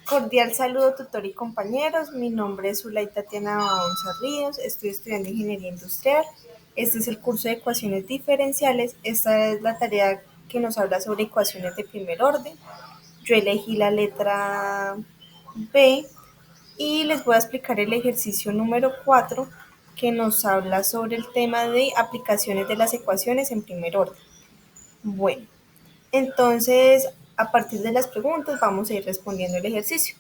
Cordial saludo, tutor y compañeros. Mi nombre es Zulay Tatiana Baonza Ríos. Estoy estudiando Ingeniería Industrial. Este es el curso de ecuaciones diferenciales. Esta es la tarea que nos habla sobre ecuaciones de primer orden. Yo elegí la letra B y les voy a explicar el ejercicio número 4 que nos habla sobre el tema de aplicaciones de las ecuaciones en primer orden. Bueno, entonces a partir de las preguntas vamos a ir respondiendo el ejercicio.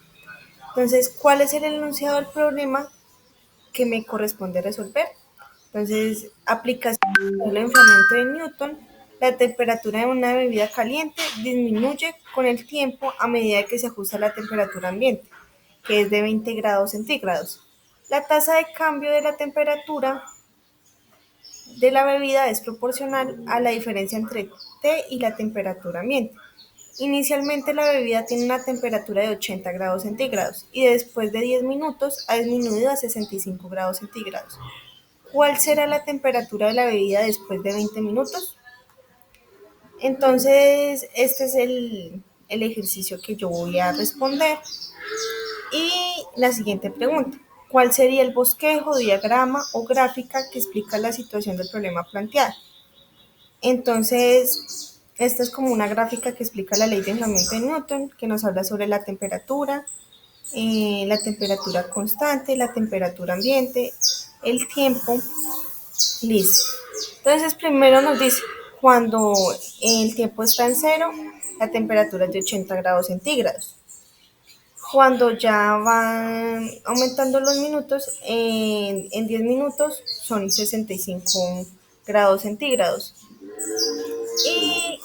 Entonces, ¿cuál es el enunciado del problema que me corresponde resolver? Entonces, aplicación del enfriamiento de Newton. La temperatura de una bebida caliente disminuye con el tiempo a medida que se ajusta a la temperatura ambiente, que es de 20 grados centígrados. La tasa de cambio de la temperatura de la bebida es proporcional a la diferencia entre T y la temperatura ambiente. Inicialmente la bebida tiene una temperatura de 80 grados centígrados y después de 10 minutos ha disminuido a 65 grados centígrados. ¿Cuál será la temperatura de la bebida después de 20 minutos? Entonces, este es el ejercicio que yo voy a responder. Y la siguiente pregunta. ¿Cuál sería el bosquejo, diagrama o gráfica que explica la situación del problema planteado? Entonces, esta es como una gráfica que explica la ley de enfriamiento de Newton, que nos habla sobre la temperatura constante, la temperatura ambiente, el tiempo, listo. Entonces, primero nos dice, cuando el tiempo está en cero, la temperatura es de 80 grados centígrados. Cuando ya van aumentando los minutos, en 10 minutos son 65 grados centígrados. Y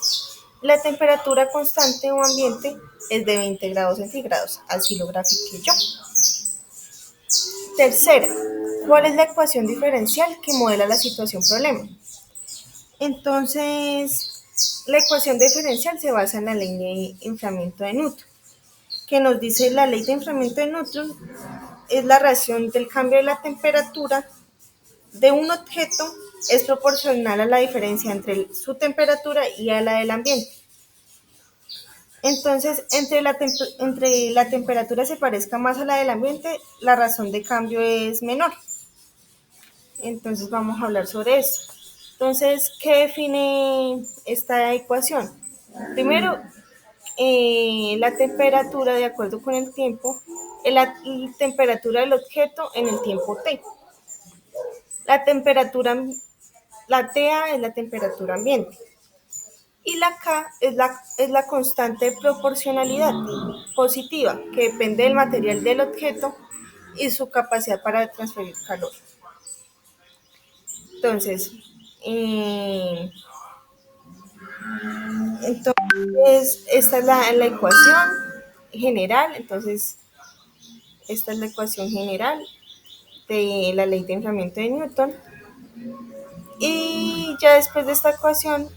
la temperatura constante o ambiente es de 20 grados centígrados, así lo grafiqué yo. Tercera, ¿cuál es la ecuación diferencial que modela la situación problema? Entonces, la ecuación diferencial se basa en la ley de enfriamiento de Newton, que nos dice la ley de enfriamiento de Newton es la relación del cambio de la temperatura de un objeto es proporcional a la diferencia entre su temperatura y a la del ambiente. Entonces, entre la temperatura se parezca más a la del ambiente, la razón de cambio es menor. Entonces, vamos a hablar sobre eso. Entonces, ¿qué define esta ecuación? Primero, la temperatura de acuerdo con el tiempo, la temperatura del objeto en el tiempo t. La temperatura, la TA es la temperatura ambiente. Y la K es la constante de proporcionalidad positiva, que depende del material del objeto y su capacidad para transferir calor. Entonces, eh, esta es la ecuación general. Entonces, esta es la ecuación general de la ley de enfriamiento de Newton. Y ya después de esta ecuación,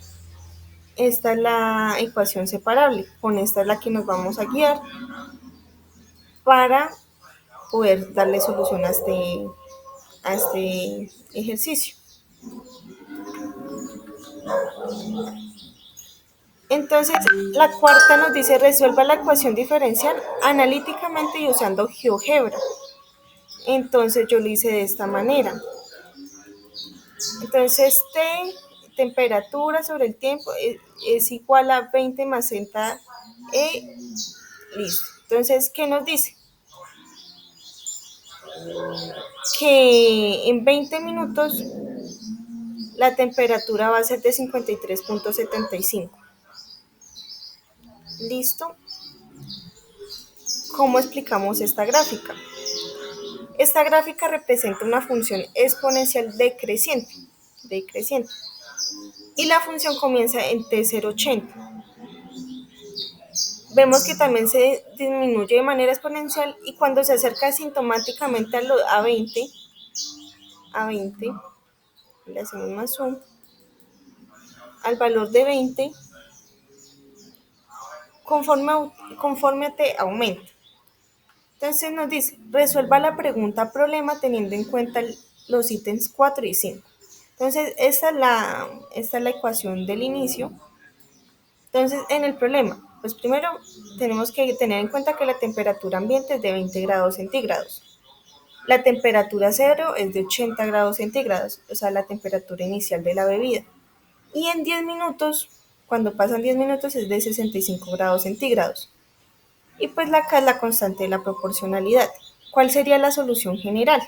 esta es la ecuación separable. Con esta es la que nos vamos a guiar para poder darle solución a este ejercicio. Entonces, la cuarta nos dice resuelva la ecuación diferencial analíticamente y usando GeoGebra. Entonces, yo lo hice de esta manera. Entonces, T, temperatura sobre el tiempo, es igual a 20 más zeta E, listo. Entonces, ¿qué nos dice? Que en 20 minutos la temperatura va a ser de 53.75. ¿Listo? ¿Cómo explicamos esta gráfica? Esta gráfica representa una función exponencial decreciente, y la función comienza en T080. Vemos que también se disminuye de manera exponencial y cuando se acerca asintomáticamente a 20, le hacemos más zoom, al valor de 20, conforme a T aumenta. Entonces nos dice, resuelva la pregunta problema teniendo en cuenta los ítems 4 y 5. Entonces, esta es la ecuación del inicio. Entonces, en el problema, Pues primero tenemos que tener en cuenta que la temperatura ambiente es de 20 grados centígrados. La temperatura cero es de 80 grados centígrados, o sea, la temperatura inicial de la bebida. Y en 10 minutos, cuando pasan 10 minutos, es de 65 grados centígrados. Y pues acá es la constante de la proporcionalidad. ¿Cuál sería la solución general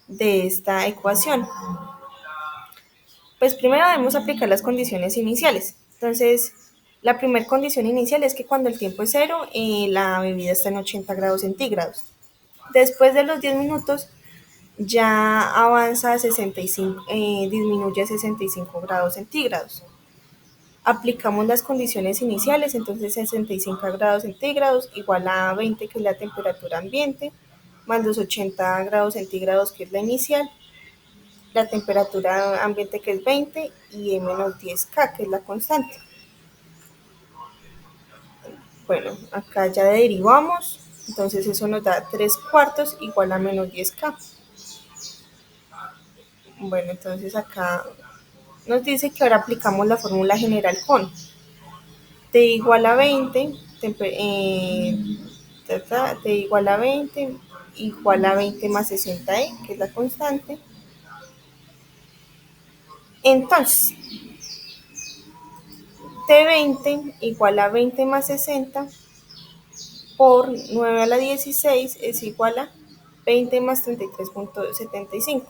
de esta ecuación? Pues primero debemos aplicar las condiciones iniciales. Entonces, la primera condición inicial es que cuando el tiempo es cero, la bebida está en 80 grados centígrados. Después de los 10 minutos, ya avanza a 65, disminuye a 65 grados centígrados. Aplicamos las condiciones iniciales, entonces 65 grados centígrados igual a 20, que es la temperatura ambiente, más los 80 grados centígrados, que es la inicial, la temperatura ambiente, que es 20, y E-10K, que es la constante. Bueno, acá ya derivamos, entonces eso nos da 3 cuartos igual a menos 10K. Bueno, entonces acá nos dice que ahora aplicamos la fórmula general con T igual a 20, T igual a 20, igual a 20 más 60E, que es la constante. Entonces, T20 igual a 20 más 60 por 9 a la 16 es igual a 20 más 33.75.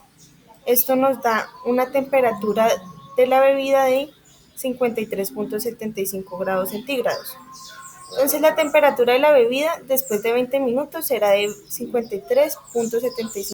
Esto nos da una temperatura de la bebida de 53.75 grados centígrados. Entonces la temperatura de la bebida después de 20 minutos será de 53.75